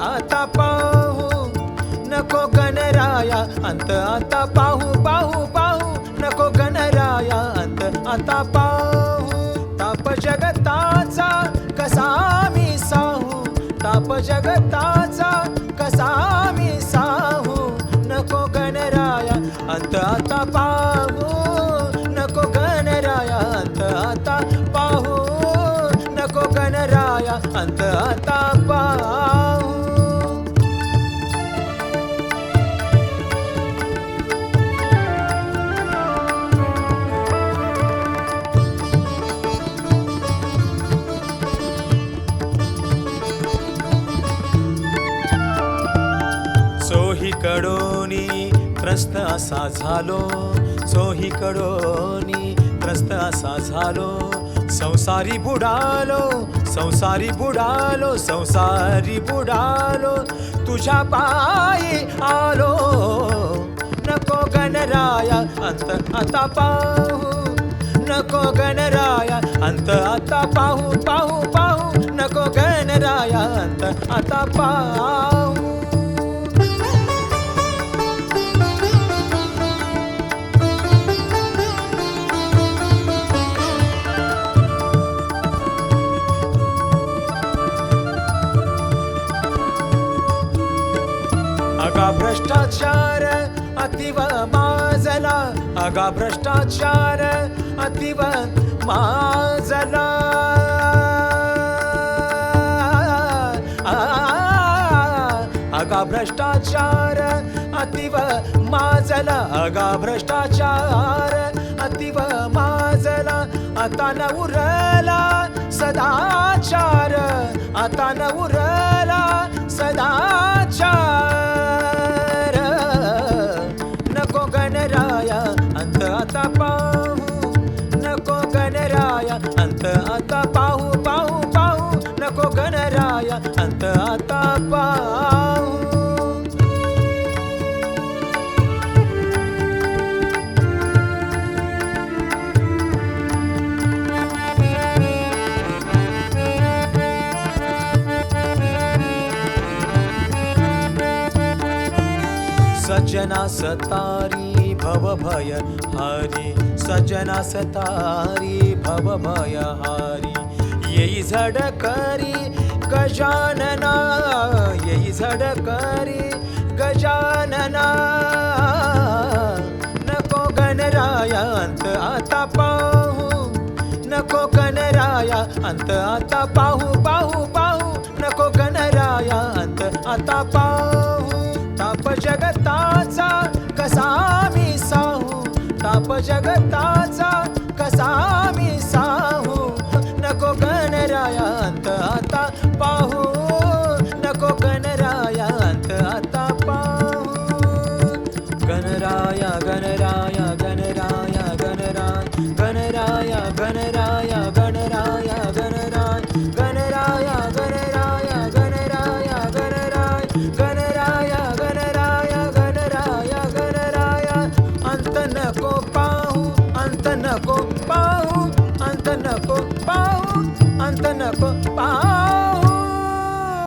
आता पाहू नको गणराया अंत आता पाहू पाहू पाहू नको गणराया अंत आता पाहू ताप जगताचा कसा मी साहू ताप जगताचा कसा मी साहू नको गणराया अंत आता पाहू नको गणराया अंत आता पाहू नको गणराया अंत आता पाहू चोहीकडोनी त्रस्त असा झालो चोहीकडोनी त्रस्त असा झालो संसारी बुडालो संसारी बुडालो संसारी बुडालो तुझ्या पायी आलो नको गणराया अंत आता पाहू नको गणराया अंत आता पाहू पाहू पाहू नको गणराया अंत आता पाहू अगा भ्रष्टाचार अतिव माजला अगा भ्रष्टाचार अतिव माजला अगा भ्रष्टाचार अतिव माजला अगा भ्रष्टाचार अतिव माजला आता न उरला सदाचार आता न उरला सदाचार नको गणराया अंत आता पाहू नको गणराया अंत आता पाहू पाहू पाहू नको गणराया अंत आता पाहू सज्जना सतारी भव भय हारी सज्जना सतारी भव भय हारी येई झडकरी गजानना येई झडकरी गजानना नको गणराया अंत आता पाहू नको गणराया अंत आता पाहू पाहू पाहू नको गणराया अंत आता पाहू ताप जगताचा कसा मी साहू ताप जगताचा कसा मी साहू नको गणराया अंत आता पाहू नको गणराया अंत आता पाहू गणराया गणराया गणराया गणराय गणराया गणराया गणराया गणराय गणराया गणराया गणराया गणराय गणराया गणराया गणराया गणराया अंत नको पाहू अंत नको पाहू अंत नको पाहू अंत नको